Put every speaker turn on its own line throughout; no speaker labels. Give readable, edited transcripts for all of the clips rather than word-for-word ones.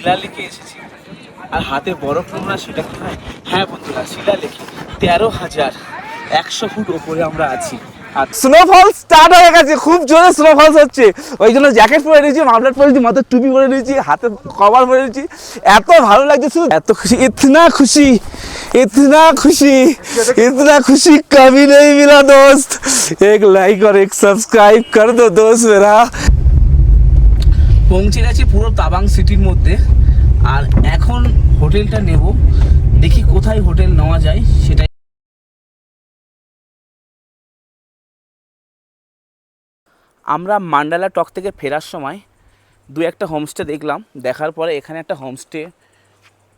শিলালেখে এসেছি, আর হাতে বরফ নেব না সেটা কি হয়? হ্যাঁ বন্ধুরা, শিলালেখে 13,100 ফুট ওপরে আমরা আছি। আর স্নোফল স্টার্ট হয়ে গেছে, খুব জোরে স্নোফল হচ্ছে। ওই জন্য জ্যাকেট পরে নিয়েছি, মাফলার পরে নিয়েছি, মাথায় টুপি পরে নিয়েছি, হাতে কভার পরে নিয়েছি। এত ভালো লাগছে, শুধু এত খুশি, ইতনা খুশি, इतना खुशी, इतना खुशी कभी नहीं मिला दोस्त। एक लाइक और एक सब्सक्राइब कर दो दोस्त मेरा। পৌঁছে গেছি পুরো তাবাং সিটির মধ্যে, আর এখন হোটেলটা নেব। দেখি কোথায় হোটেল নেওয়া যায় সেটাই। আমরা মান্ডালা টক থেকে ফেরার সময় দু একটা হোমস্টে দেখলাম, দেখার পরে এখানে একটা হোমস্টে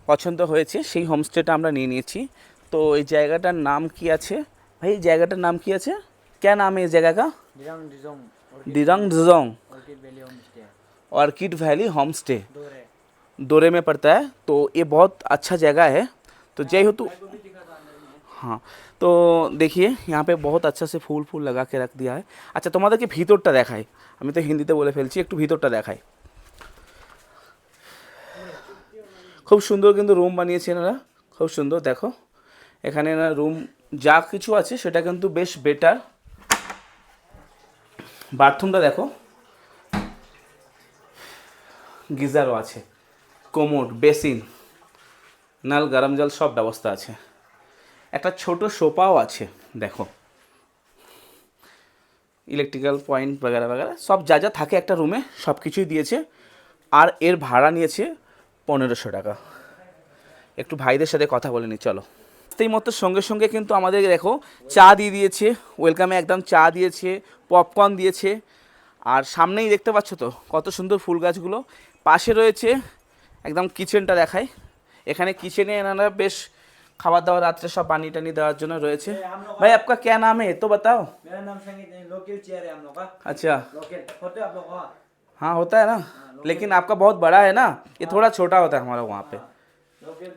পছন্দ হয়েছে, সেই হোমস্টেটা আমরা নিয়ে নিয়েছি। তো এই জায়গাটার নাম কি আছে ভাই? এই জায়গাটার নাম কি আছে? क्या नाम है इस जगह का? Dirang Dzong orchid valley home stay, दोरे में पड़ता है। तो ये बहुत अच्छा जगह है। तो जय हो तो हाँ, तो देखिए यहाँ पे बहुत अच्छा से फूल फूल लगा के रख दिया है। अच्छा তোমাদেরকে ভিতরটা দেখাই, আমি তো হিন্দিতে বলে ফেলছি, একটু ভিতরটা দেখাই। খুব সুন্দর কিন্তু রুম বানিয়েছে এনারা, খুব সুন্দর। দেখো এখানে না রুম যা কিছু আছে সেটা কিন্তু বেশ বেটার। বাথরুমটা দেখো, গিজারও আছে, কোমোড, বেসিন, নল, গরম জল সব ব্যবস্থা আছে। একটা ছোট সোফাও আছে দেখো, ইলেকট্রিক্যাল পয়েন্ট বগেরা বগেরা সব যা যা থাকে একটা রুমে সব কিছুই দিয়েছে। আর এর ভাড়া নিয়েছে 1500 টাকা। একটু ভাইদের সাথে কথা বলে নি চলো। সেই মতো সঙ্গে সঙ্গে কিন্তু আমাদের দেখো চা দিয়ে দিয়েছে, ওয়েলকামে একদম চা দিয়েছে, পপকর্ন দিয়েছে। আর সামনেই দেখতে পাচ্ছ তো কত সুন্দর ফুল গাছগুলো। পাশে রয়েছে একদম কিচেনটা দেখায়, এখানে কিচেনে এনারা বেশ খাবার দাবার রাত্রে সব পানি টানি দেওয়ার জন্য রয়েছে। ভাই आपका क्या नाम है तो बताओ।
मेरा नाम संगीत है, लोकल चेयर है हम लोग का।
अच्छा
लोकल होते आप लोग वहाँ।
हाँ होता है ना, लेकिन आपका बहुत बड़ा है ना, ये थोड़ा छोटा होता है हमारा वहाँ पे।
लोकल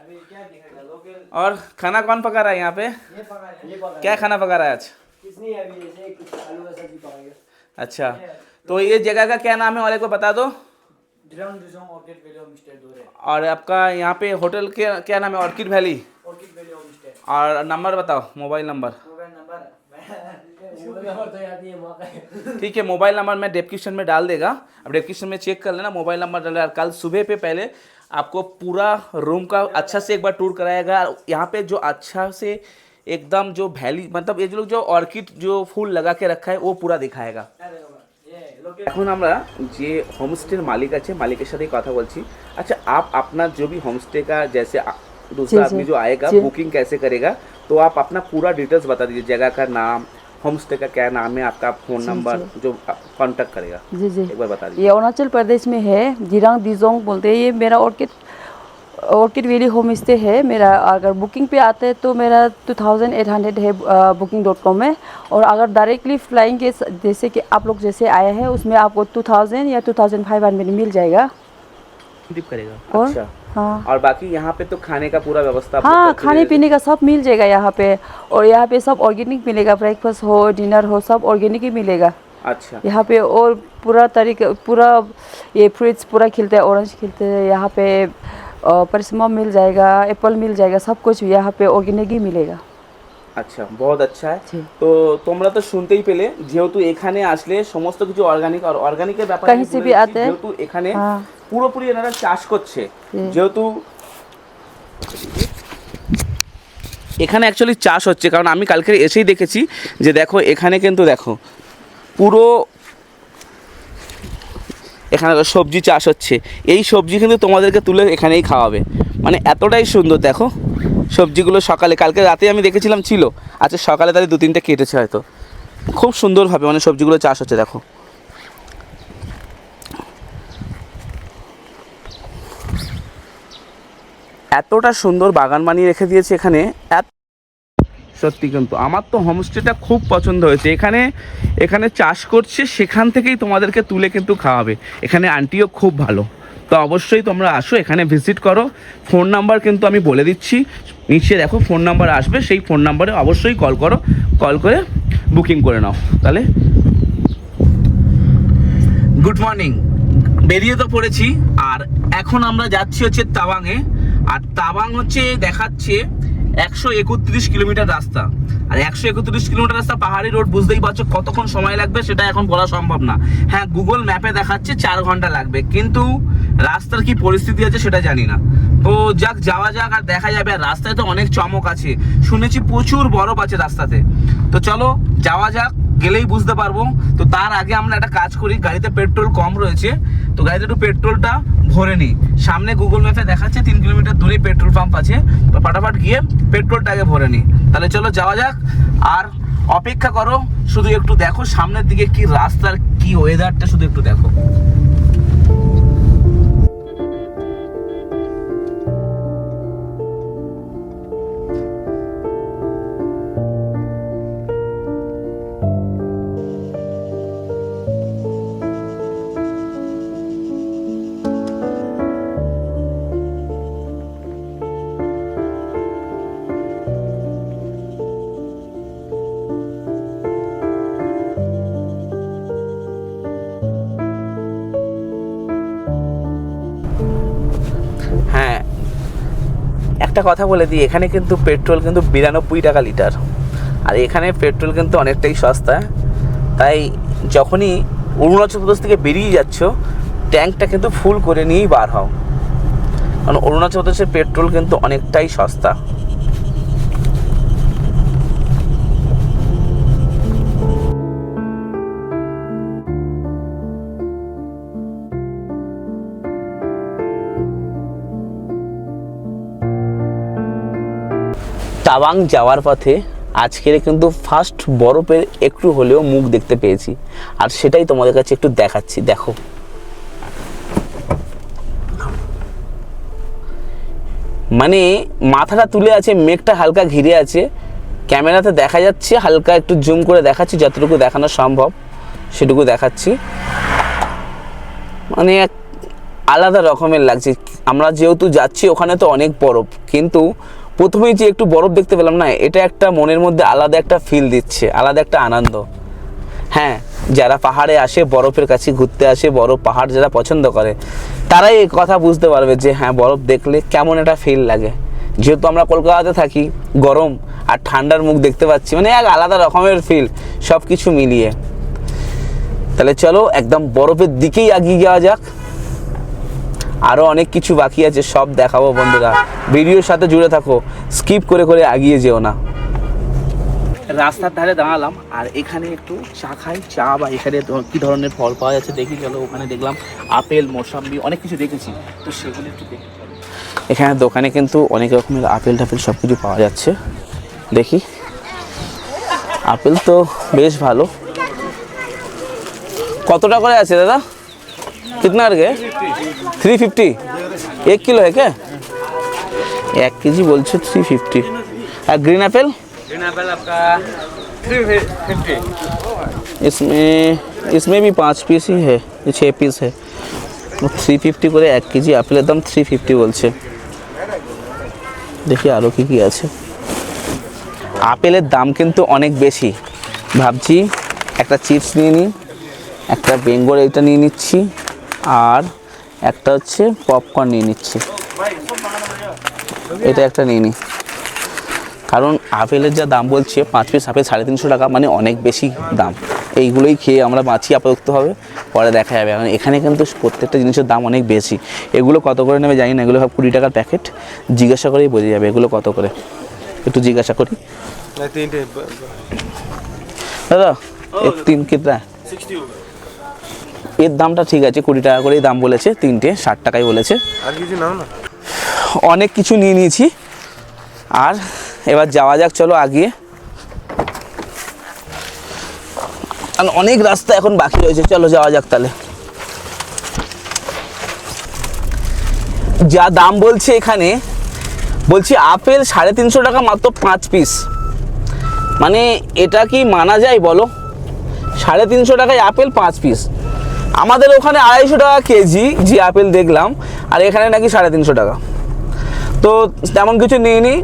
अभी क्या दिखेगा लोकल।
और खाना कौन पका रहा है यहाँ पे?
ये पका है, ये पका है।
क्या खाना पका रहा है आज?
कुछ नहीं अभी ऐसे कुछ आलू का सब्जी पकाएगा।
अच्छा, तो ये जगह का क्या नाम है वाले को बता दो।
ड्रम Dzong orchid valley home stay दूर है।
और आपका यहाँ पे होटल के क्या नाम है? Orchid valley.
Orchid valley home stay.
और नंबर बताओ, mobile number.
Mobile number mobile number तो याद नहीं है मौका है।
ठीक है, मोबाइल नंबर मैं डिस्क्रिप्शन में डाल देगा, अब डिस्क्रिप्शन में चेक कर लेना, मोबाइल नंबर डाल। कल सुबह पे पहले आपको पूरा रूम का अच्छा से एक बार टूर कराएगा। यहाँ पे जो अच्छा से एकदम जो वैली मतलब ये जो लोग जो ऑर्किड जो फूल लगा के रखा है वो पूरा दिखाएगा। এখন আমরা যে হোমস্টের মালিক আছে মালিকের সাথে কথা বলছি। अच्छा आप अपना जो भी होमस्टे का जैसे दूसरा आदमी जो आएगा बुकिंग कैसे करेगा, तो आप अपना पूरा डिटेल्स बता दीजिए, जगह का नाम, होमस्टे का क्या नाम है, आपका फ़ोन नंबर जो कांटेक्ट करेगा।
जी जी
एक बार बता दीजिए।
ये अरुणाचल प्रदेश में है, दिरांग दिजोंग बोलते हैं। ये मेरा ऑर्किड वैली होम स्टे है मेरा। अगर बुकिंग पे आते हैं तो मेरा 2800 है booking.com में। और अगर डायरेक्टली फ्लाइंग के जैसे कि आप लोग जैसे आए हैं उसमें आपको 2000 या 2500 मिल जाएगा।
टिप करेगा।
और
अच्छा
हाँ
और बाकी यहाँ पे तो खाने का पूरा व्यवस्था आप लोग
हाँ,
करके
खाने
दे देते
पीने का सब मिल जाएगा यहाँ पे। और यहाँ पे सब ऑर्गेनिक मिलेगा, ब्रेकफास्ट हो डिनर हो सब ऑर्गेनिक ही मिलेगा
हैं? अच्छा
यहाँ पे। और पूरा तरीके पूरा ये फ्रूट्स पूरा खिलते हैं, ऑरेंज खिलते हैं यहाँ पे, परिसमम मिल जाएगा, एप्पल मिल जाएगा, सब कुछ यहाँ पे ऑर्गेनिक ही मिलेगा।
আচ্ছা বহুত আচ্ছা।
জি।
তো তোমরা তো শুনতেই পেলে, যেহেতু এখানে আসলে সমস্ত কিছু অর্গানিক, আর অর্গানিকের ব্যাপারে
कहीं से भी आते हैं।
যেহেতু এখানে
हाँ
পুরোপুরি এনারা চাষ করছে,
জি।
যেহেতু এখানে অ্যাকচুয়ালি চাষ হচ্ছে, কারণ আমি কালকে এসেই দেখেছি যে দেখো এখানে কিন্তু দেখো পুরো এখানে সবজি চাষ হচ্ছে। এই সবজি কিন্তু তোমাদেরকে তুলে এখানেই খাওয়াবে, মানে এতটাই সুন্দর। দেখো সবজিগুলো সকালে কালকে রাতে আমি দেখেছিলাম ছিল, আচ্ছা সকালে তাহলে 2-3টে কেটেছে হয়তো। খুব সুন্দরভাবে মানে সবজিগুলো চাষ হচ্ছে দেখো। এতটা সুন্দর বাগান বানিয়ে রেখে দিয়েছে এখানে। সত্যি কিন্তু আমার তো হোমস্টেটা খুব পছন্দ হয়েছে। এখানে এখানে চাষ করছে, সেখান থেকেই তোমাদেরকে তুলে কিন্তু খাওয়াবে। এখানে আন্টিও খুব ভালো। তো অবশ্যই তোমরা আসো, এখানে ভিজিট করো। ফোন নাম্বার কিন্তু আমি বলে দিচ্ছি, নিচে দেখো ফোন নাম্বার আসবে, সেই ফোন নাম্বারে অবশ্যই কল করো, কল করে বুকিং করে নাও। তাহলে গুড মর্নিং বেরিয়ে তো পড়েছি, আর এখন আমরা যাচ্ছি হচ্ছে তাওয়াংয়ে। আর তাওয়াং হচ্ছে দেখাচ্ছে 131 কিলোমিটার রাস্তা। আর 131 কিলোমিটার রাস্তা পাহাড়ি রোড, বুঝতেই পারছো কতক্ষণ সময় লাগবে সেটা এখন বলা সম্ভব না। হ্যাঁ, গুগল ম্যাপে দেখাচ্ছে 4 ঘন্টা লাগবে, কিন্তু রাস্তার কি পরিস্থিতি আছে সেটা জানি না। তো যাক, যাওয়া যাক আর দেখা যাবে। আর রাস্তায় তো অনেক চমক আছে, শুনেছি প্রচুর বরফ আছে রাস্তাতে। তো চলো যাওয়া যাক, গেলেই বুঝতে পারবো। তো তার আগে আমরা একটা কাজ করি, গাড়িতে পেট্রোল কম রয়েছে, তো গাড়িতে একটু পেট্রোলটা ভরে নিই। সামনে গুগল ম্যাপে দেখাচ্ছে 3 কিলোমিটার দূরে পেট্রোল পাম্প আছে, তো ফটাফট গিয়ে পেট্রোলটা আগে ভরে নিই। তাহলে চলো যাওয়া যাক, আর অপেক্ষা করো, শুধু একটু দেখো সামনের দিকে কি রাস্তার কি ওয়েদারটা শুধু একটু দেখো। হ্যাঁ, একটা কথা বলে দিই, এখানে কিন্তু পেট্রোল কিন্তু 92 টাকা লিটার। আর এখানে পেট্রোল কিন্তু অনেকটাই সস্তা। তাই যখনই অরুণাচল প্রদেশ থেকে বেরিয়ে যাচ্ছ, ট্যাঙ্কটা কিন্তু ফুল করে নিয়েই বার হও, কারণ অরুণাচল প্রদেশের পেট্রোল কিন্তু অনেকটাই সস্তা। তাওয়াং যাওয়ার পথে আজকের কিন্তু ফার্স্ট বরফের একটু হলেও মুখ দেখতে পেয়েছি, আর সেটাই তোমাদের কাছে একটু দেখাচ্ছি। দেখো, মানে মাথাটা তুলে আছে, মেঘটা হালকা ঘিরে আছে, ক্যামেরাতে দেখা যাচ্ছে, হালকা একটু জুম করে দেখাচ্ছি, যতটুকু দেখানো সম্ভব সেটুকু দেখাচ্ছি। মানে এক আলাদা রকমের লাগছে। আমরা যেহেতু যাচ্ছি ওখানে তো অনেক বরফ, কিন্তু প্রথমেই যে একটু বরফ দেখতে পেলাম না, এটা একটা মনের মধ্যে আলাদা একটা ফিল দিচ্ছে, আলাদা একটা আনন্দ। হ্যাঁ, যারা পাহাড়ে আসে, বরফের কাছে ঘুরতে আসে, বরফ পাহাড় যারা পছন্দ করে, তারাই এই কথা বুঝতে পারবে যে হ্যাঁ, বরফ দেখলে কেমন একটা ফিল লাগে। যেহেতু আমরা কলকাতাতে থাকি, গরম আর ঠান্ডার মুখ দেখতে পাচ্ছি, মানে এক আলাদা রকমের ফিল সব কিছু মিলিয়ে। তাহলে চলো একদম বরফের দিকেই এগিয়ে যাওয়া যাক। আরও অনেক কিছু বাকি আছে, সব দেখাবো বন্ধুরা, ভিডিওর সাথে জুড়ে থাকো, স্কিপ করে করে এগিয়ে যেও না। রাস্তার ধারে দাঁড়ালাম, আর এখানে একটু চা খাই। চা বা এখানে কী ধরনের ফল পাওয়া যাচ্ছে দেখি। চলো, ওখানে দেখলাম আপেল, মৌসাম্বি, অনেক কিছু দেখেছি, তো সেগুলো একটু দেখি। এখানে দোকানে কিন্তু অনেক রকমের আপেল টাপেল সব কিছু পাওয়া যাচ্ছে। দেখি, আপেল তো বেশ ভালো। কতটা করে আছে দাদা? कितना के 350 1 किलो है क्या? 1 केजी बोलছে 350। और ग्रीन एप्पल?
ग्रीन एप्पल आपका 350।
इसमें भी 5 पीस ही है, ये 6 पीस है। 350 করে 1 কেজি আপেলের দাম 350 বলছে। দেখি আরও কি কি আছে। আপেলের দাম কিন্তু অনেক বেশি। ভাবছি একটা চিপস নিয়ে নিই, একটা বেঙ্গল এটা নিয়ে নিচ্ছি, আর একটা হচ্ছে পপকর্ন নিয়ে নিচ্ছি। এটা একটা নিয়ে নিই, কারণ আপেলের যা দাম বলছে 5 পিস আপেল 350 টাকা, মানে অনেক বেশি দাম। এইগুলোই খেয়ে আমরা বাঁচি আপাতত হবে, পরে দেখা যাবে। কারণ এখানে কিন্তু প্রত্যেকটা জিনিসের দাম অনেক বেশি। এগুলো কত করে নেবে জানি না, এগুলো সব 20 টাকার প্যাকেট। জিজ্ঞাসা করেই বোঝা যাবে এগুলো কত করে, একটু জিজ্ঞাসা করি। দাদা এর 3 কিতনা? এর দামটা ঠিক আছে, 20 টাকা করেই দাম বলেছে, 3টে 60 টাকাই বলেছে।
আর কিছু নাও না,
অনেক কিছু নিয়ে নিয়েছি, আর এবার যাওয়া যাক। চলো আগিয়ে, আর অনেক রাস্তা এখন বাকি রয়েছে। চলো যাওয়া যাক তাহলে। যা দাম বলছে এখানে, বলছি আপেল 350 টাকা মাত্র 5 পিস। মানে এটা কি মানা যায় বলো? 350 টাকায় আপেল 5 পিস। আমাদের ওখানে 250 টাকা কেজি যে আপেল দেখলাম, আর এখানে নাকি 350 টাকা। তো তেমন কিছু নিইনি,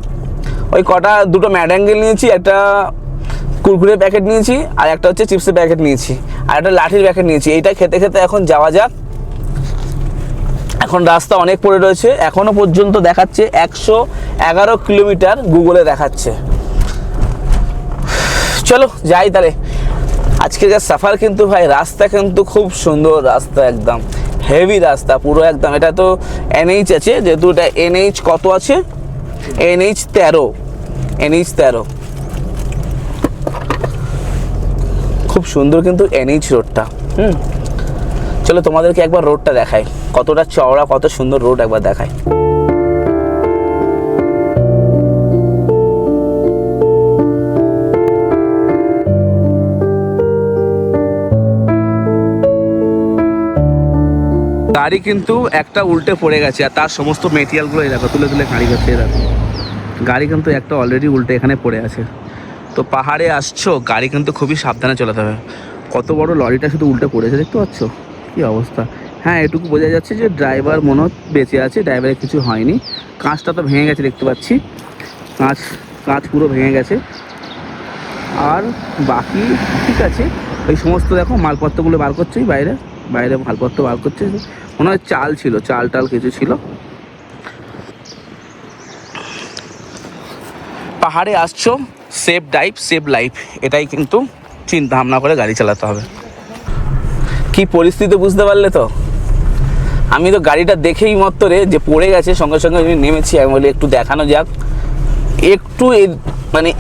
ওই কটা দুটো ম্যাডাঙ্গেল নিয়েছি, একটা কুরকুরের প্যাকেট নিয়েছি, আর একটা হচ্ছে চিপসের প্যাকেট নিয়েছি, আর একটা লাঠির প্যাকেট নিয়েছি। এইটা খেতে খেতে এখন যাওয়া যাক। এখন রাস্তা অনেক পড়ে রয়েছে, এখনো পর্যন্ত দেখাচ্ছে 111 কিলোমিটার গুগলে দেখাচ্ছে। চলো যাই তাহলে। আজকের সফর কিন্তু ভাই, রাস্তা কিন্তু খুব সুন্দর রাস্তা, একদম হেভি রাস্তা পুরো একদম। এটা তো NH আছে, যেহেতু এটা NH কত আছে, NH 13, খুব সুন্দর কিন্তু NH রোডটা। চলো তোমাদেরকে একবার রোডটা দেখাই, কতটা চওড়া, কত সুন্দর রোড একবার দেখাই। গাড়ি কিন্তু একটা উল্টে পড়ে গেছে, আর তার সমস্ত মেটেরিয়ালগুলো এই দেখো তুলে তুলে গাড়ি করছে। দেখো গাড়ি কিন্তু একটা অলরেডি উল্টে এখানে পড়ে আছে। তো পাহাড়ে আসছো, গাড়ি কিন্তু খুবই সাবধানে চালাতে হবে। কত বড় লরিটা শুধু উল্টে পড়েছে, দেখতে পাচ্ছ কি অবস্থা। হ্যাঁ, এটুকু বোঝা যাচ্ছে যে ড্রাইভার মনে বেঁচে আছে, ড্রাইভারের কিছু হয়নি। কাঁচটা তো ভেঙে গেছে দেখতে পাচ্ছি, কাঁচ পুরো ভেঙে গেছে। আর বাকি ঠিক আছে, এই সমস্ত দেখো মালপত্রগুলো বার করছে বাইরে মালপত্র বার করছে। মনে হয় চাল ছিল, চাল কিছু ছিল। পাহাড়ে আসছো, সেফ ড্রাইভ সেভ লাইফ, এটাই কিন্তু চিন্তা ভাবনা করে গাড়ি চালাতে হবে। কি পরিস্থিতি বুঝতে পারলে তো? আমি তো গাড়িটা দেখেই মত্তরে যে পড়ে গেছে, সঙ্গে সঙ্গে নেমেছি। আমি বলি একটু দেখানো যাক,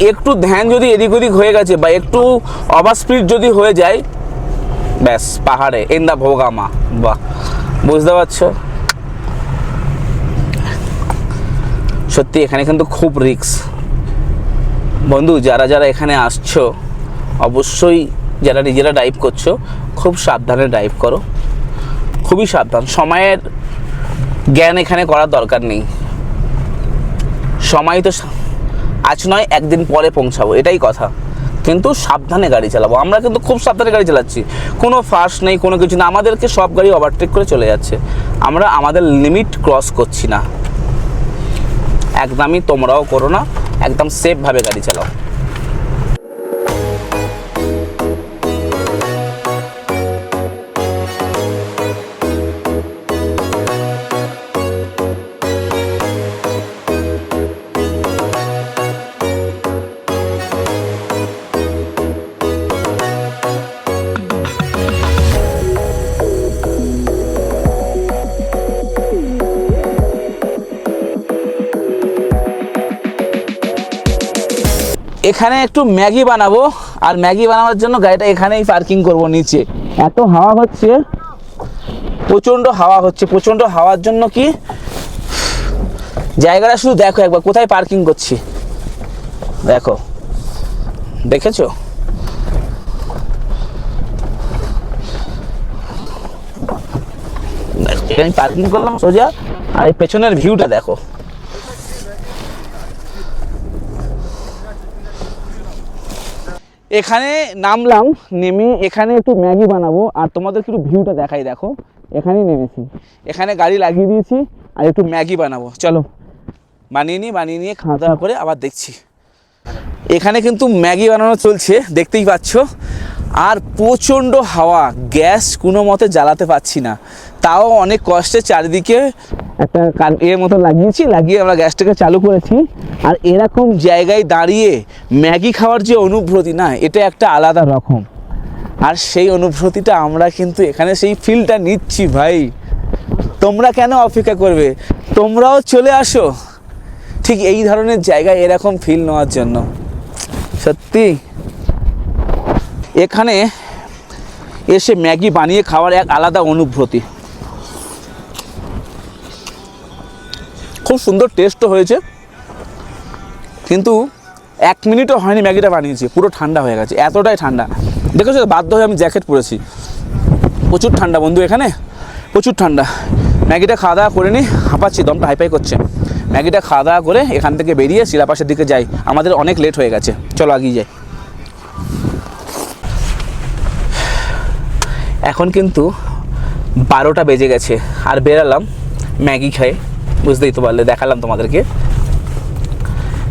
একটু ধ্যান যদি এদিক ওদিক হয়ে গেছে বা একটু ওভার স্পিড যদি হয়ে যায়, ব্যাস পাহাড়ে এন্দা ভোগামা। বাহ, বুঝতে পারছো? সত্যি এখানে কিন্তু খুব রিস্ক বন্ধু। যারা এখানে আসছো, অবশ্যই যারা নিজেরা ড্রাইভ করছো, খুব সাবধানে ড্রাইভ করো, খুবই সাবধান। সময়ের জ্ঞান এখানে করার দরকার নেই। সময় তো আজ নয়, একদিন পরে পৌঁছাবো, এটাই কথা। কিন্তু সাবধানে গাড়ি চালাবো। আমরা কিন্তু খুব সাবধানে গাড়ি চালাচ্ছি, কোনো ফাস্ট নেই, কোনো কিছু না। আমাদেরকে সব গাড়ি ওভারটেক করে চলে যাচ্ছে, আমরা আমাদের লিমিট ক্রস করছি না। একদমই তোমরাও করো না, একদম সেফভাবে গাড়ি চালাও। এখানে একটু ম্যাগি বানাবো, আর ম্যাগি বানানোর জন্য গাড়িটা এখানেই পার্কিং করব নিচে। এত হাওয়া হচ্ছে, প্রচণ্ড হাওয়া হচ্ছে। প্রচণ্ড হাওয়ার জন্য কি জায়গাটা শুধু দেখো একবার, কোথায় পার্কিং করছি দেখো, দেখেছো? এখানে পার্কিং করলাম সোজা, আর এই পেছনের ভিউটা দেখো। এখানে নামলাম, নেমে এখানে একটু ম্যাগি বানাবো, আর তোমাদের একটু ভিউটা দেখাই। দেখো এখানেই নেমেছি, এখানে গাড়ি লাগিয়ে দিয়েছি, আর একটু ম্যাগি বানাবো। চলো বানিয়ে নিয়ে খাওয়া দাওয়া করে আবার দেখছি। এখানে কিন্তু ম্যাগি বানানো চলছে, দেখতেই পাচ্ছ। আর প্রচণ্ড হাওয়া, গ্যাস কোনো মতে জ্বালাতে পারছি না, তাও অনেক কষ্টে চারিদিকে একটা এর মতো লাগিয়ে আমরা গ্যাসটাকে চালু করেছি। আর এরকম জায়গায় দাঁড়িয়ে ম্যাগি খাওয়ার যে অনুভূতি না, এটা একটা আলাদা রকম। আর সেই অনুভূতিটা আমরা কিন্তু এখানে সেই ফিলটা নিচ্ছি ভাই। তোমরা কেন অপেক্ষা করবে? তোমরাও চলে আসো ঠিক এই ধরনের জায়গায় এরকম ফিল নেওয়ার জন্য। সত্যি এখানে এসে ম্যাগি বানিয়ে খাওয়ার এক আলাদা অনুভূতি। খুব সুন্দর টেস্টও হয়েছে, কিন্তু 1 মিনিটও হয়নি ম্যাগিটা বানিয়েছি, পুরো ঠান্ডা হয়ে গেছে, এতটাই ঠান্ডা। দেখেছো, বাধ্য হয়ে আমি জ্যাকেট পরেছি। প্রচুর ঠান্ডা বন্ধু, এখানে প্রচুর ঠান্ডা। ম্যাগিটা খাওয়া দাওয়া করে নিই, হাঁপাচ্ছি, দমটা হাইপাই করছে। ম্যাগিটা খাওয়া দাওয়া করে এখান থেকে বেরিয়ে শিলাপাশের দিকে যাই, আমাদের অনেক লেট হয়ে গেছে। চলো আগিয়ে যাই। এখন কিন্তু 12টা বেজে গেছে, আর বেরালাম ম্যাগি খাই, বুঝতেই তো পারলে, দেখালাম তোমাদেরকে।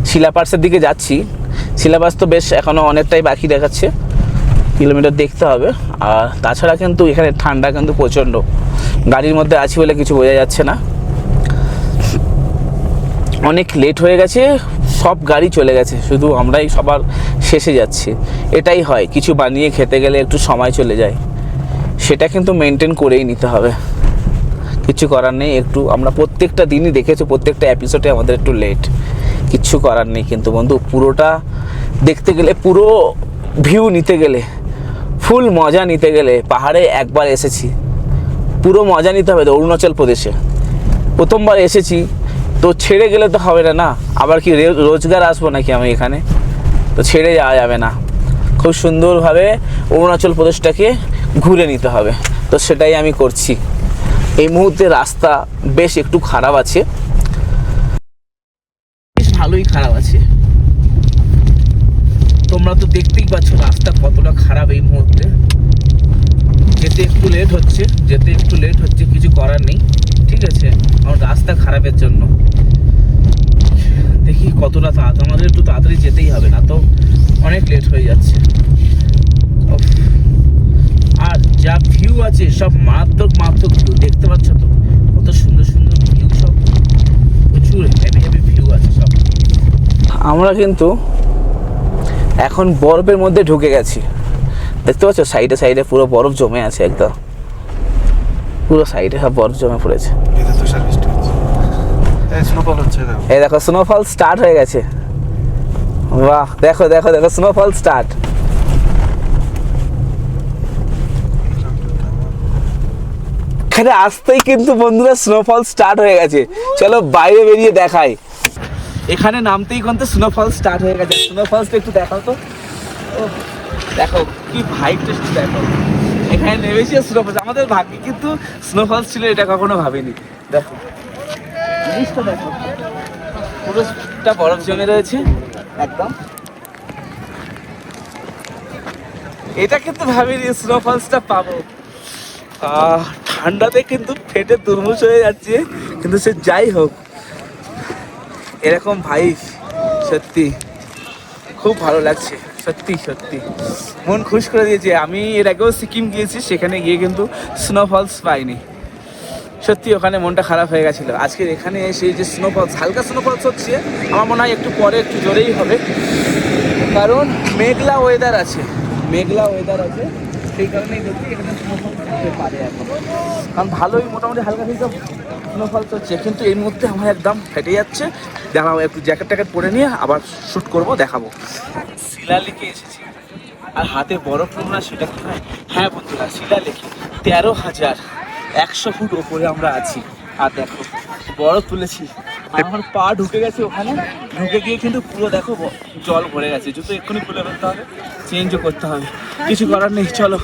শিলাপাসের দিকে যাচ্ছি। শিলাপাস তো বেশ এখনও অনেকটাই বাকি দেখাচ্ছে, কিলোমিটার দেখতে হবে। আর তাছাড়া কিন্তু এখানে ঠান্ডা কিন্তু প্রচণ্ড, গাড়ির মধ্যে আছি বলে কিছু বোঝা যাচ্ছে না। অনেক লেট হয়ে গেছে, সব গাড়ি চলে গেছে, শুধু আমরাই সবার শেষে যাচ্ছি। এটাই হয়, কিছু বানিয়ে খেতে গেলে একটু সময় চলে যায়, সেটা কিন্তু মেনটেন করেই নিতে হবে, কিছু করার নেই। একটু আমরা প্রত্যেকটা দিনই দেখেছি, প্রত্যেকটা এপিসোডে আমাদের একটু লেট, কিচ্ছু করার নেই। কিন্তু বন্ধু পুরোটা দেখতে গেলে, পুরো ভিউ নিতে গেলে, ফুল মজা নিতে গেলে, পাহাড়ে একবার এসেছি, পুরো মজা নিতে হবে। তো অরুণাচল প্রদেশে প্রথমবার এসেছি, তো ছেড়ে গেলে তো হবে না, না আবার কি রোজগার আসবো নাকি আমি এখানে, তো ছেড়ে যাওয়া যাবে না। খুব সুন্দরভাবে অরুণাচল প্রদেশটাকে ঘুরে নিতে হবে, তো সেটাই আমি করছি। এই মুহূর্তে রাস্তা বেশ একটু খারাপ আছে, বেশ ভালোই খারাপ আছে। তোমরা তো দেখতেই পাচ্ছ রাস্তা কতটা খারাপ এই মুহূর্তে। যেতে একটু লেট হচ্ছে, কিছু করার নেই, ঠিক আছে, আমার রাস্তা খারাপের জন্য। দেখি কতটা তাড়াতাড়ি, আমাদের একটু তাড়াতাড়ি যেতেই হবে, না তো অনেক লেট হয়ে যাচ্ছে। উফ, আর যা ভিউ আছে সব মারাত্মক ভিউ, দেখতে পাচ্ছ তো কত সুন্দর সুন্দর ভিউ, সব প্রচুর হেভি ভিউ আছে সব। আমরা কিন্তু এখন বরফের মধ্যে ঢুকে গেছি, দেখতে পাচ্ছ সাইডে সাইডে পুরো বরফ জমে আছে, একদম পুরো সাইডে সব বরফ জমে পড়েছে। এই দেখো স্নোফল স্টার্ট হয়ে গেছে, বাহ দেখো দেখো দেখো স্নোফল স্টার্ট। এখানে আসতেই কিন্তু বন্ধুরা স্নোফল স্টার্ট হয়ে গেছে, চলো বাইরে বেরিয়ে দেখাই। এখানে নামতেই কিন্তু স্নোফল স্টার্ট হয়ে গেছে, স্নোফলসটা একটু দেখাও তো। ও দেখো কি ভাইবটা, দেখো এখানে নেমেছি স্নোফলস। আমাদের ভাগ্যে কিন্তু স্নোফলস ছিল, এটা কখনো ভাবিনি। দেখো জিনিসটা দেখো, পুরোটা বরফ জমে রয়েছে একদম। এটা কিন্তু ভাবিনি স্নোফলসটা পাবো। ঠান্ডাতে কিন্তু ফেটে দুর্মুষ হয়ে যাচ্ছে, কিন্তু সে যাই হোক, এরকম ভাইব সত্যি খুব ভালো লাগছে, সত্যি সত্যি মন খুশ করে দিয়েছে। আমি এর আগেও সিকিম গিয়েছি, সেখানে গিয়ে কিন্তু স্নোফলস পাইনি, সত্যি ওখানে মনটা খারাপ হয়ে গেছিলো। আজকে এখানে এসে যে স্নোফলস, হালকা স্নোফলস হচ্ছে, আমার মনে হয় একটু পরে একটু জোরেই হবে, কারণ মেঘলা ওয়েদার আছে, সেই কারণেই দেখছি এখানে স্নোফল হতে পারে এখন, কারণ ভালোই মোটামুটি হালকা হালকা স্নোফল হচ্ছে। কিন্তু এই মুহূর্তে আমার একদম ফেটে যাচ্ছে, দেখাবো একটু জ্যাকেট ট্যাকেট পরে নিয়ে আবার শ্যুট করবো, দেখাবো। শিলালেকে এসেছি, আর হাতে বরফ না, সেটা কি হয়? হ্যাঁ বন্ধুরা, শিলালেকে 13,100 ফুট ওপরে আমরা আছি, আর দেখো বরফ তুলেছি, আমার পা ঢুকে গেছে ওখানে, ঢুকে গিয়ে কিন্তু পুরো দেখো জল ভরে গেছে। জুতো এক্ষুনি খুলে ফেলতে হবে, চেঞ্জও করতে হবে, কিছু করার নেই। চলো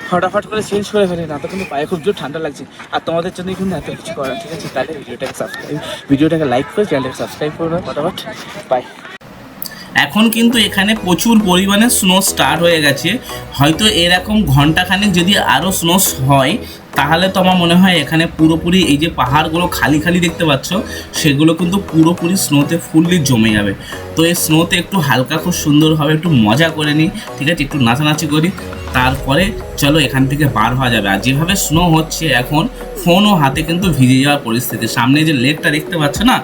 ফটাফট করে চেঞ্জ করে ফেলি, না তো কিন্তু পায়ে খুব জোর ঠান্ডা লাগছে, আর তোমাদের জন্য কিন্তু এত কিছু করার। ঠিক আছে, তাহলে ভিডিওটাকে লাইক করে চ্যানেলটাকে সাবস্ক্রাইব করো ফটাফট। বাই। এখন কিন্তু এখানে প্রচুর পরিমাণে স্নো স্টার্ট হয়ে গেছে, হয়তো এরকম ঘন্টাখানেক যদি আরও স্নো হয়, তাহলে তো আমার মনে হয় এখানে পুরোপুরি এই যে পাহাড়গুলো খালি খালি দেখতে পাচ্ছ, সেগুলো কিন্তু পুরোপুরি স্নোতে ফুললি জমে যাবে। তো এই স্নোতে একটু হালকা খুব সুন্দরভাবে একটু মজা করে নিই, ঠিক আছে, একটু নাচানাচি করি, তারপরে চলো এখান থেকে বার হওয়া যাবে। আর যেভাবে স্নো হচ্ছে এখন, ফোনও হাতে কিন্তু ভিজে যাওয়ার পরিস্থিতি। সামনে যে লেকটা দেখতে পাচ্ছ না,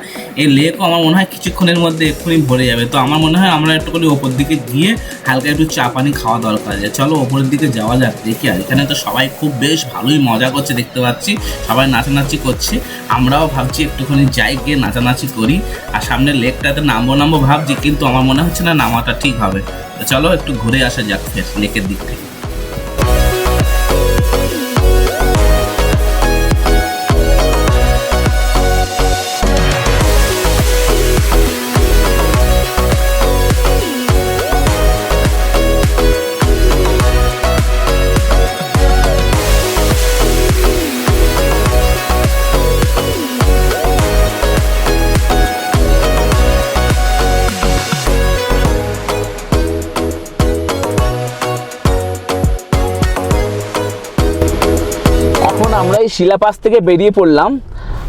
এই লেকও আমার মনে হয় কিছুক্ষণের মধ্যে এক্ষুনি ভরে যাবে। তো আমার মনে হয় আমরা একটুখানি ওপর দিকে গিয়ে হালকা একটু চা পানি খাওয়া দরকার আছে। চলো ওপরের দিকে যাওয়া যাক, দেখি। আর এখানে তো সবাই খুব বেশ ভালোই মজা করছে, দেখতে পাচ্ছি সবাই নাচানাচি করছে, আমরাও ভাবছি একটুখানি যাই, গিয়ে নাচানাচি করি। আর সামনে লেকটাতে নামবো ভাবছি, কিন্তু আমার মনে হচ্ছে না নামাটা ঠিক হবে। তো চলো একটু ঘুরে আসা যাক ফের লেকের দিক থেকে। আমরা এই শিলাপাস থেকে বেরিয়ে পড়লাম,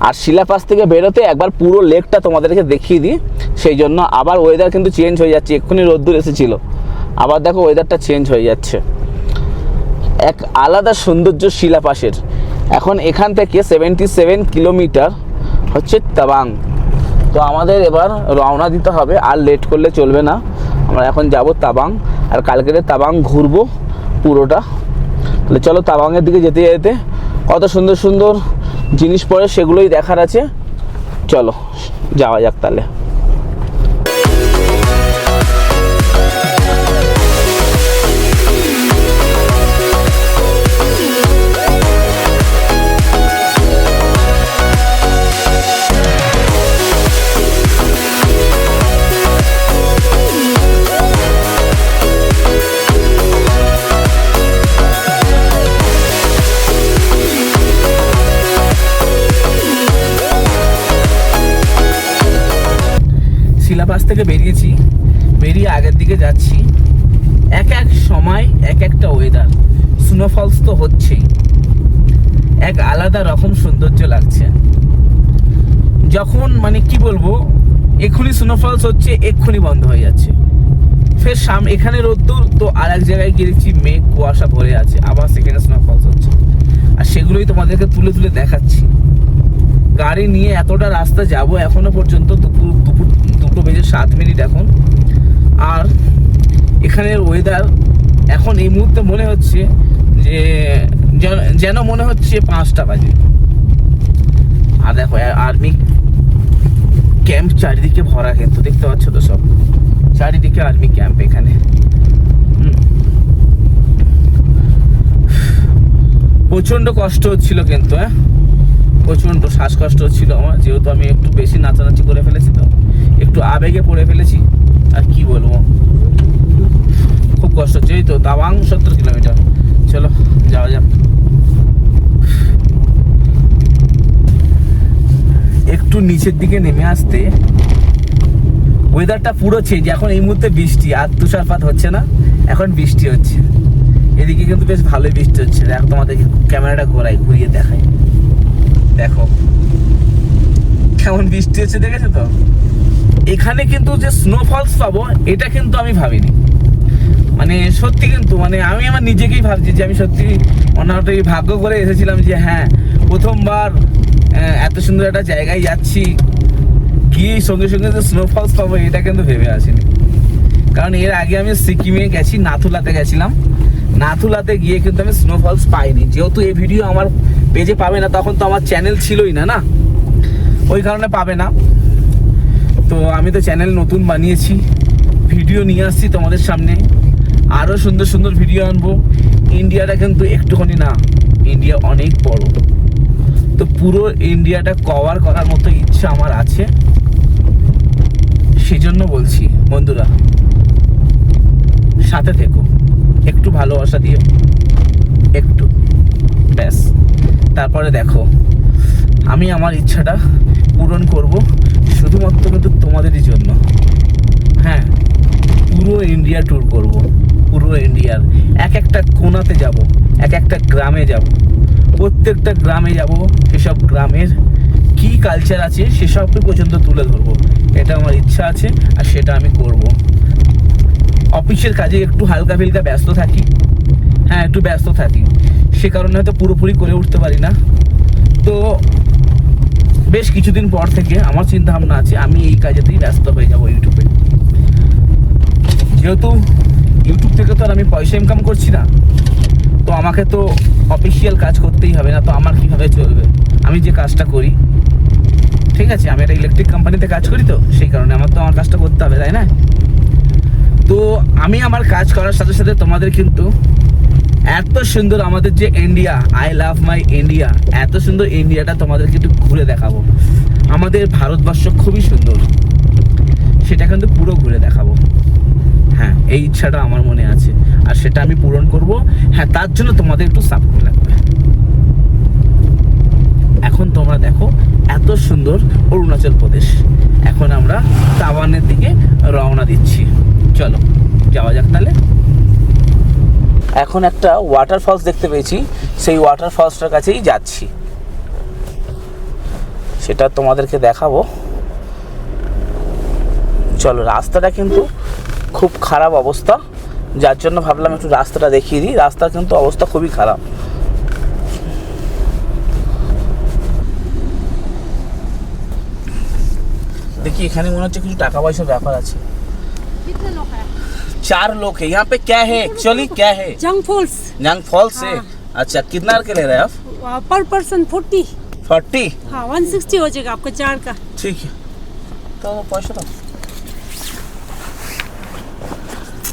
আর শিলাপাস থেকে বেরোতে একবার পুরো লেকটা তোমাদেরকে দেখিয়ে দিই। সেই জন্য আবার ওয়েদার কিন্তু চেঞ্জ হয়ে যাচ্ছে, এক্ষুনি রোদ্দুর এসেছিলো, আবার দেখো ওয়েদারটা চেঞ্জ হয়ে যাচ্ছে। এক আলাদা সৌন্দর্য শিলাপাসের, এখন এখান থেকে 77 কিলোমিটার হচ্ছে তাওয়াং। তো আমাদের এবার রওনা দিতে হবে, আর লেট করলে চলবে না। আমরা এখন যাব তাওয়াং, আর কালকে তাওয়াং ঘুরবো পুরোটা। তাহলে চলো তাওয়াংয়ের দিকে যেতে যেতে কত সুন্দর সুন্দর জিনিস পড়ে সেগুলোই দেখার আছে। চলো যাওয়া যাক তাহলে। শিলাপাস থেকে বেরিয়ে আগের দিকে যাচ্ছি। এক এক সময় এক একটা ওয়েদার, স্নোফলস তো হচ্ছেই, এক আলাদা রকম সৌন্দর্য লাগছে। যখন মানে কি বলবো, এক্ষুনি স্নোফলস হচ্ছে, এক্ষুনি বন্ধ হয়ে যাচ্ছে, ফের এখানে রোদ্দুর, তো আর এক জায়গায় গিয়ে দেখছি মেঘ কুয়াশা ভরে আছে, আবার সেখানে স্নোফলস হচ্ছে। আর সেগুলোই তোমাদেরকে তুলে তুলে দেখাচ্ছি। গাড়ি নিয়ে এতটা রাস্তা যাব, এখনো পর্যন্ত দুপুর 2:07 এখন। আর এখানের ওয়েদার এখন এই মুহূর্তে মনে হচ্ছে যে যেন মনে হচ্ছে 5টা বাজে। আর দেখো আর্মি ক্যাম্প চারিদিকে ভরা, কিন্তু দেখতে পাচ্ছ তো সব চারিদিকে আর্মি ক্যাম্প এখানে। প্রচন্ড কষ্ট হচ্ছিল কিন্তু, প্রচন্ড শ্বাসকষ্ট হচ্ছিল আমার, যেহেতু আমি একটু বেশি নাচানাচি করে ফেলেছি, তো একটু আবেগে পড়ে ফেলেছি। আর কি বলবো, খুব কষ্ট হচ্ছে। এই তো তাওয়াং 70 কিলোমিটার, চলো যাওয়া যাক। একটু নিচের দিকে নেমে আসতে ওয়েদারটা পুরো চেঞ্জ। এখন এই মুহূর্তে বৃষ্টি, আর তুষারপাত হচ্ছে না, এখন বৃষ্টি হচ্ছে। এদিকে কিন্তু বেশ ভালোই বৃষ্টি হচ্ছে। দেখো তোমাদের ক্যামেরাটা ঘুরিয়ে দেখাই, দেখো কেমন বৃষ্টি হচ্ছে, দেখেছো তো। এখানে কিন্তু যে স্নোফলস পাবো এটা কিন্তু আমি ভাবিনি, মানে সত্যি কিন্তু, মানে আমি আমার নিজেকেই ভাবছি যে আমি সত্যি অনেকটাই ভাগ্য করে এসেছিলাম যে হ্যাঁ প্রথমবার এত সুন্দর একটা জায়গায় যাচ্ছি, গিয়ে সঙ্গে সঙ্গে যে স্নোফলস পাবো এটা কিন্তু ভেবে আসিনি। কারণ এর আগে আমি সিকিমে গেছি, নাথুলাতে গেছিলাম, নাথুলাতে গিয়ে কিন্তু আমি স্নোফলস পাইনি। যেহেতু এই ভিডিও আমার পেজে পাবে না, তখন তো আমার চ্যানেল ছিলই না, ওই কারণে পাবে না। তো আমি তো চ্যানেল নতুন বানিয়েছি, ভিডিও নিয়ে আসছি তোমাদের সামনে, আরও সুন্দর সুন্দর ভিডিও আনবো। ইন্ডিয়াটা কিন্তু একটুখানি না, ইন্ডিয়া অনেক বড়, তো পুরো ইন্ডিয়াটা কভার করার মতো ইচ্ছা আমার আছে। সেজন্য বলছি বন্ধুরা, সাথে থেকো, একটু ভালোবাসা দিও, একটু ব্যাস। তারপরে দেখো আমি আমার ইচ্ছাটা পূরণ করব শুধুমাত্র কিন্তু তোমাদেরই জন্য। হ্যাঁ, পুরো ইন্ডিয়া ট্যুর করব, পুরো ইন্ডিয়ার এক একটা কোণাতে যাব, এক একটা গ্রামে যাব, প্রত্যেকটা গ্রামে যাব, সেসব গ্রামের কি কালচার আছে সেসব পর্যন্ত তুলে ধরবো। এটা আমার ইচ্ছা আছে, আর সেটা আমি করব। অফিসের কাজে একটু হালকা ফিলকা ব্যস্ত থাকি, হ্যাঁ একটু ব্যস্ত থাকি, সে কারণে হয়তো পুরোপুরি করে উঠতে পারি না। তো বেশ কিছুদিন পর থেকে আমার চিন্তা ভাবনা আছে আমি এই কাজেতেই ব্যস্ত হয়ে যাব ইউটিউবে। যেহেতু ইউটিউব থেকে তো আর আমি পয়সা ইনকাম করছি না, তো আমাকে তো অফিসিয়াল কাজ করতেই হবে, না তো আমার কীভাবে চলবে। আমি যে কাজটা করি, ঠিক আছে, আমি একটা ইলেকট্রিক কোম্পানিতে কাজ করি, তো সেই কারণে আমার তো আমার কাজটা করতে হবে, তাই না। তো আমি আমার কাজ করার সাথে সাথে তোমাদের কিন্তু এত সুন্দর আমাদের যে India, I love my India, এত সুন্দর ইন্ডিয়াটা তোমাদেরকে একটু ঘুরে দেখাবো। আমাদের ভারতবর্ষ খুবই সুন্দর, সেটা কিন্তু পুরো ঘুরে দেখাবো। হ্যাঁ, এই ইচ্ছাটা আমার মনে আছে, আর সেটা আমি পূরণ করব। হ্যাঁ, তার জন্য তোমাদের একটু সাপোর্ট লাগবে। এখন তোমরা দেখো এত সুন্দর অরুণাচল প্রদেশ, এখন আমরা তাওয়ানের দিকে রওনা দিচ্ছি। চলো যাওয়া যাক তাহলে। এখন একটা ওয়াটারফলস দেখতে পেয়েছি, সেই ওয়াটারফলসটার কাছেই যাচ্ছি, সেটা তোমাদেরকে দেখাবো। চলো, রাস্তাটা কিন্তু খুব খারাপ অবস্থা, যার জন্য ভাবলাম একটু রাস্তাটা দেখিয়ে দিই। রাস্তার কিন্তু অবস্থা খুবই খারাপ। দেখি এখানে মনে হচ্ছে কিছু টাকা পয়সার ব্যাপার আছে।
कितने लोग हैं?
4 लोग है यहाँ पे, क्या है एक्चुअली, क्या है?
जंग फॉल्स
जंग फॉल्स है। अच्छा, कितना के ले रहे हैं आप?
पर पर्सन 40।
40।
हाँ 160 हो जाएगा आपका 4 का।
ঠিক আছে, তো পয়সা দাও।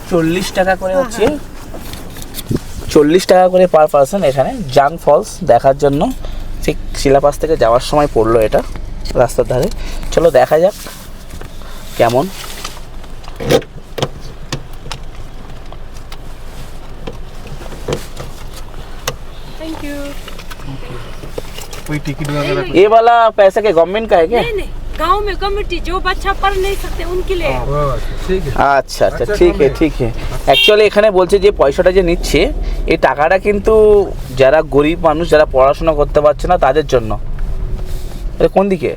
40 টাকা করে হচ্ছে, 40 টাকা করে পার পারসন এখানে জাং ফলস দেখার জন্য। ঠিক শিলাপাস থেকে যাওয়ার সময় পড়লো এটা রাস্তার ধারে। চলো দেখা যাক কেমন।
Thank you.
कोई टिकट वगैरह
ये वाला पैसा के गवर्नमेंट का है क्या?
नहीं नहीं, गांव में कमेटी जो बच्चा पढ़ नहीं सकते उनके लिए।
ठीक है।
আচ্ছা আচ্ছা, ঠিক আছে ঠিক আছে। অ্যাকচুয়ালি এখানে বলছে যে পয়সাটা যে নিচ্ছে, এই টাকাটা কিন্তু যারা গরিব মানুষ, যারা পড়াশোনা করতে পারছে না তাদের জন্য। এটা কোন দিকে?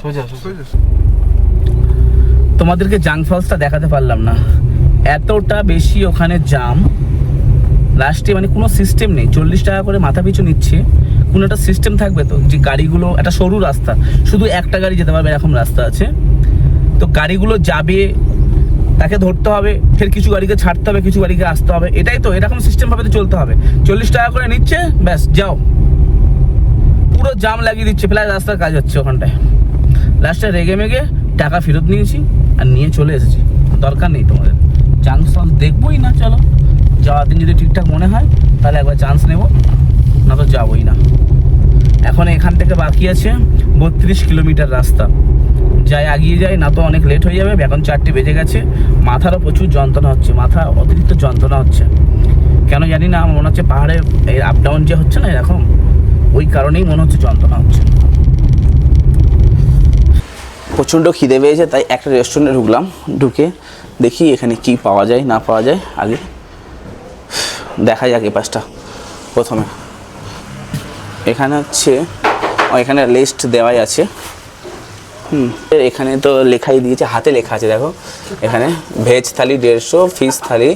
सोजा सोजा
তোমাদেরকে জাং ফলসটা দেখাতে পারলাম না, এতটা বেশি ওখানে জাম। লাস্টে মানে কোনো সিস্টেম নেই, 40 টাকা করে মাথা পিছু নিচ্ছে। কোনো একটা সিস্টেম থাকবে তো, যে গাড়িগুলো, একটা সরু রাস্তা, শুধু একটা গাড়ি যেতে পারবে এরকম রাস্তা আছে। তো গাড়িগুলো যাবে, তাকে ধরতে হবে, ফের কিছু গাড়িকে ছাড়তে হবে, কিছু গাড়িকে আসতে হবে। এটাই তো, এরকম সিস্টেমভাবে তো চলতে হবে। 40 টাকা করে নিচ্ছে, ব্যাস যাও। পুরো জাম লাগিয়ে দিচ্ছে, প্রায় রাস্তার কাজ হচ্ছে ওখানটায়। লাস্টে রেগে মেগে টাকা ফেরত নিয়েছি আর নিয়ে চলে এসেছি। দরকার নেই তোমাদের জাং ফলস দেখবোই না। চলো যাওয়ার দিন যদি ঠিকঠাক মনে হয় তাহলে একবার চান্স নেব, না তো যাবোই না। এখন এখান থেকে বাকি আছে 32 কিলোমিটার রাস্তা। যাই এগিয়ে যায়, না তো অনেক লেট হয়ে যাবে। এখন 4টে বেজে গেছে, মাথারও প্রচুর যন্ত্রণা হচ্ছে, মাথা অতিরিক্ত যন্ত্রণা হচ্ছে। কেন জানি না, আমার মনে হচ্ছে পাহাড়ে এই আপ ডাউন যে হচ্ছে না এরকম, ওই কারণেই মনে হচ্ছে যন্ত্রণা হচ্ছে। প্রচণ্ড খিদে পেয়েছে, তাই একটা রেস্টুরেন্টে ঢুকলাম। ঢুকে দেখি এখানে কি পাওয়া যায় না পাওয়া যায়। আগে দেখা যাক এই পাশটা। প্রথমে এখানে হচ্ছে, এখানে লিস্ট দেওয়াই আছে। এখানে তো লেখাই দিয়েছে, হাতে লেখা আছে দেখো। এখানে veg thali 150, fish thali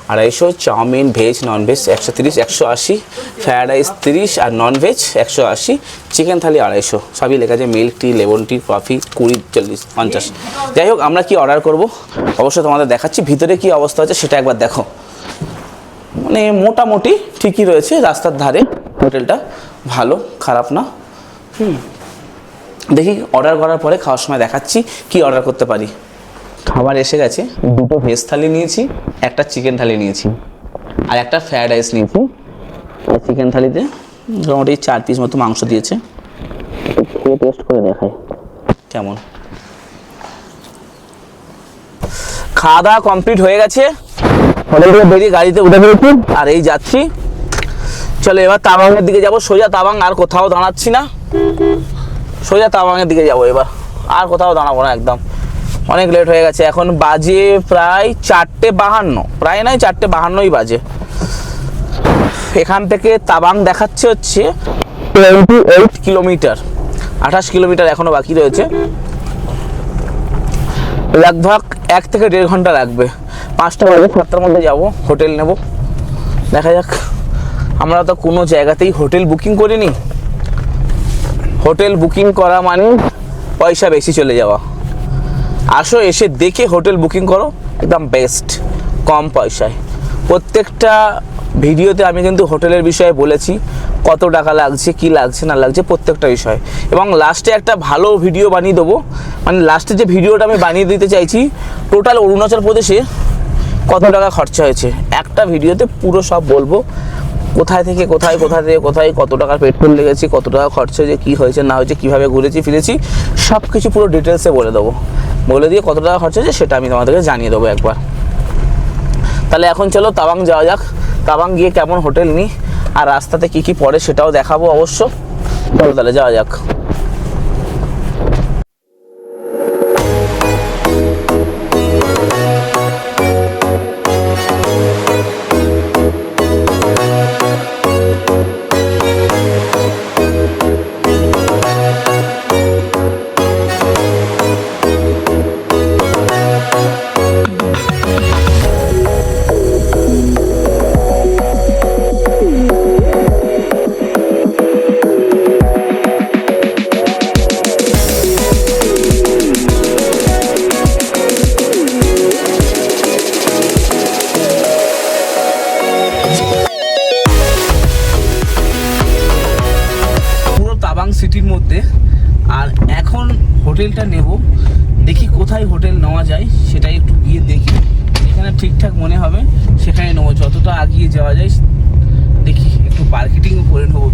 250, chowmein veg non veg 130, 180, fried rice 30 আর নন ভেজ 180, চিকেন থালি 250। সবই লেখা আছে। Milk tea, lemon tea, coffee 20, 40, 50। যাই হোক, আমরা কি অর্ডার করব অবশ্যই তোমাদের দেখাচ্ছি। ভিতরে কি অবস্থা আছে সেটা একবার দেখো। মানে মোটামুটি ঠিকই রয়েছে, রাস্তার ধারে হোটেলটা, ভালো খারাপ না। দেখি অর্ডার করার পরে খাওয়ার সময় দেখাচ্ছি কি অর্ডার করতে পারি। খাবার এসে গেছে, 2টো ভেজ থালি নিয়েছি, একটা চিকেন থালি নিয়েছি আর একটা ফ্রায়েড রাইস নিয়েছি। আর চিকেন থালিতে মোটামুটি 4 পিস মতো মাংস দিয়েছে। খেয়ে টেস্ট করে দেখাই কেমন। খাওয়া দাওয়া কমপ্লিট হয়ে গেছে, হোটেল থেকে বেরিয়ে গাড়িতে উঠে পড়েছি আর এই যাচ্ছি। চলো এবার তাওয়াংয়ের দিকে যাবো, সোজা তাওয়াং, আর কোথাও দাঁড়াচ্ছি না, সোজা তাওয়াংয়ের দিকে যাবো এবার। আর কোথাও দাঁড়াবো না, একদম অনেক লেট হয়ে গেছে। এখন বাজে প্রায় 4:52, প্রায় নয় 4:52ই বাজে। এখান থেকে তাওয়াং দেখাচ্ছে হচ্ছে 28 কিলোমিটার, 28 কিলোমিটার এখনো বাকি রয়েছে। लगभग 1 থেকে 1.5 ঘন্টা লাগবে। 5টা বাজে, 7টার মধ্যে যাবো, হোটেল নেব। দেখা যাক। আমরা তো কোনো জায়গাতেই হোটেল বুকিং করিনি। হোটেল বুকিং করা মানে পয়সা বেশি চলে যাওয়া। আসো, এসে দেখে হোটেল বুকিং করো, একদম বেস্ট, কম পয়সায়। প্রত্যেকটা ভিডিওতে আমি কিন্তু হোটেলের বিষয়ে বলেছি, কত টাকা লাগছে, কি লাগছে না লাগছে, প্রত্যেকটা বিষয়। এবং লাস্টে একটা ভালো ভিডিও বানিয়ে দেবো। মানে লাস্টে যে ভিডিওটা আমি বানিয়ে দিতে চাইছি, টোটাল অরুণাচল প্রদেশে কত টাকা খরচা হয়েছে, একটা ভিডিওতে পুরো সব বলবো। কোথায় থেকে কোথায়, কোথা থেকে কোথায়, কত টাকার পেট্রোল লেগেছে, কত টাকা খরচা হয়েছে, কী হয়েছে না হয়েছে, কীভাবে ঘুরেছি ফিরেছি, সব কিছু পুরো ডিটেলসে বলে দেবো। বলে দিয়ে কত টাকা খরচা হয়েছে সেটা আমি তোমাদেরকে জানিয়ে দেবো একবার। তাহলে এখন চলো তাওয়াং যাওয়া যাক। তাওয়াং গিয়ে কেমন হোটেল নিই আর রাস্তাতে কী কী পড়ে সেটাও দেখাবো অবশ্য। চলো তাহলে যাওয়া যাক। এখন হোটেলটা নেব, দেখি কোথায় হোটেল নেওয়া যায় সেটাই একটু গিয়ে দেখি, এখানে ঠিকঠাক মনে হবে সেখানে নেবো, যতটা এগিয়ে যাওয়া যায় দেখি একটু মার্কেটিংও করে নেবো।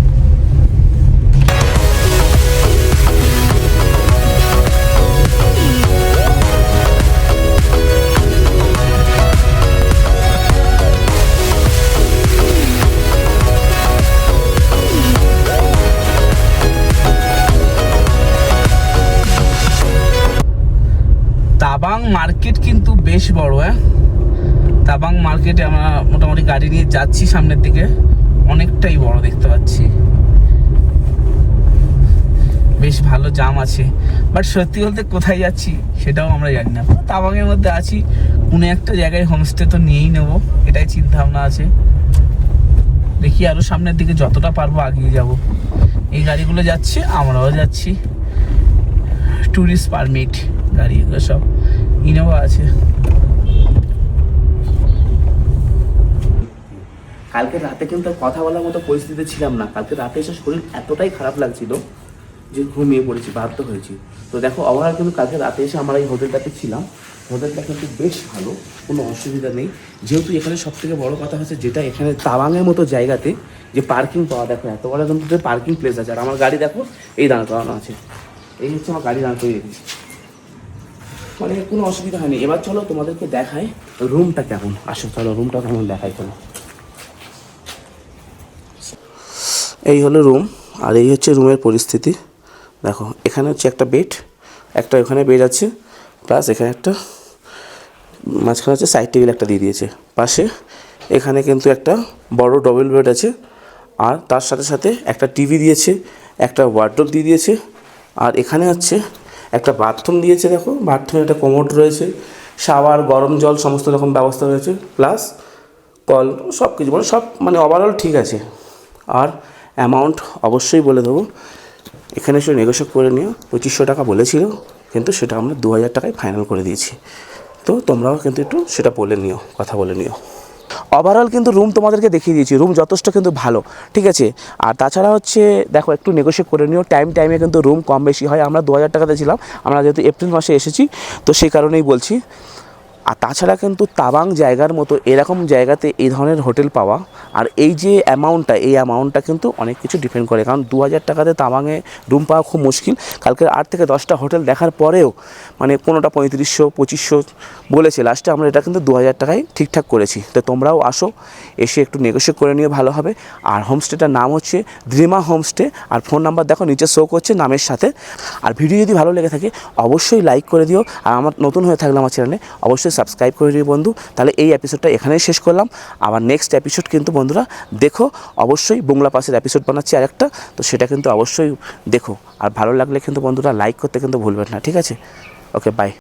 তাবাং মার্কেট কিন্তু বেশ বড়। তাবাং মার্কেটে আমরা মোটামুটি গাড়ি নিয়ে যাচ্ছি, সামনের দিকে অনেকটাই বড় দেখতে পাচ্ছি, বেশ ভালো জাম আছে। বাট সত্যি বলতে কোথায় যাচ্ছি সেটাও আমরা জানি না। তাবাংয়ের মধ্যে আছি, কোনো একটা জায়গায় হোমস্টে তো নিয়েই নেবো, এটাই চিন্তা ভাবনা আছে। দেখি আরও সামনের দিকে যতটা পারবো এগিয়ে যাব। এই গাড়িগুলো যাচ্ছে, আমরাও যাচ্ছি। ট্যুরিস্ট পারমিট গাড়ি, এগুলো সব ইনোভা আছে। কালকে রাতে কিন্তু কথা বলার মতো পরিস্থিতি ছিলাম না। কালকে রাতে এসে শরীর এতটাই খারাপ লাগছিল যে ঘুমিয়ে পড়েছি, বাধ্য হয়েছি। তো দেখো ওভারঅল কিন্তু কালকে রাতে এসে আমরা এই হোটেলটাতে ছিলাম। হোটেলটা কিন্তু বেশ ভালো, কোনো অসুবিধা নেই। যেহেতু এখানে সব থেকে বড়ো কথা হচ্ছে যেটা এখানে তাওয়াংয়ের মতো জায়গাতে যে পার্কিং পাওয়া, দেখো এত বড় কিন্তু পার্কিং প্লেস আছে। আর আমার গাড়ি দেখো এই দাঁড় করানো আছে, এই হচ্ছে আমার গাড়ি দাঁড় করিয়ে রেখেছি, মানে কোনো অসুবিধা হয়নি। এবার চলো তোমাদেরকে দেখাই রুমটা কেমন। আসো চলো রুমটা কেমন দেখাই চলো। এই হলো রুম, আর এই হচ্ছে রুমের পরিস্থিতি। দেখো এখানে হচ্ছে একটা বেড, একটা ওখানে বেড আছে, প্লাস এখানে একটা মাঝখানে হচ্ছে সাইড টেবিল একটা দিয়ে দিয়েছে। পাশে এখানে কিন্তু একটা বড় ডবল বেড আছে, আর তার সাথে সাথে একটা টিভি দিয়েছে, একটা ওয়ার্ডরোব দিয়ে দিয়েছে, আর এখানে হচ্ছে একটা বাথরুম দিয়েছে। দেখো বাথরুমে একটা কোমোড রয়েছে, শাওয়ার, গরম জল সমস্ত রকম ব্যবস্থা রয়েছে, প্লাস কল, সব কিছু মানে সব মানে ওভারঅল ঠিক আছে। আর অ্যামাউন্ট অবশ্যই বলে দেবো, এখানে এসে নেগোশিয়েট করে নিও। 2500 টাকা বলেছিল, কিন্তু সেটা আমরা 2000 টাকায় ফাইনাল করে দিয়েছি। তো তোমরাও কিন্তু একটু সেটা বলে নিও, কথা বলে নিও। ওভারঅল কিন্তু রুম তোমাদেরকে দেখিয়ে দিয়েছি, রুম যথেষ্ট কিন্তু ভালো, ঠিক আছে। আর তাছাড়া হচ্ছে দেখো একটু নেগোশিয়েট করে নিও, টাইমে কিন্তু রুম কম বেশি হয়। আমরা 2000 টাকাতে ছিলাম, আমরা যেহেতু এপ্রিল মাসে এসেছি তো সেই কারণেই বলছি। আর তাছাড়া কিন্তু তাবাং জায়গার মতো এরকম জায়গাতে এই ধরনের হোটেল পাওয়া আর এই যে অ্যামাউন্টটা, এই অ্যামাউন্টটা কিন্তু অনেক কিছু ডিপেন্ড করে। কারণ 2000 টাকাতে তাবাংয়ে রুম পাওয়া খুব মুশকিল। কালকে 8 থেকে 10টা হোটেল দেখার পরেও মানে কোনোটা 3500 2500 বলেছে, লাস্টে আমরা এটা কিন্তু 2000 টাকায় ঠিকঠাক করেছি। তো তোমরাও আসো, এসে একটু নেগোশিয়েট করে নিয়ে ভালো হবে। আর হোমস্টেটার নাম হচ্ছে দ্রিমা হোমস্টে, আর ফোন নাম্বার দেখো নিচে শো করছে নামের সাথে। আর ভিডিও যদি ভালো লেগে থাকে অবশ্যই লাইক করে দিও, আর আমার নতুন হয়ে থাকলে আমার চ্যানেলে অবশ্যই সাবস্ক্রাইব করে দিও বন্ধু। তাহলে এই এপিসোডটা এখানেই শেষ করলাম। আবার নেক্সট এপিসোড কিন্তু বন্ধুরা দেখো অবশ্যই, বাংলা পাসের এপিসোড বানাচ্ছি আরেকটা, তো সেটা কিন্তু অবশ্যই দেখো। আর ভালো লাগলে কিন্তু বন্ধুরা লাইক করতে কিন্তু ভুলবেন না, ঠিক আছে? ওকে, বাই।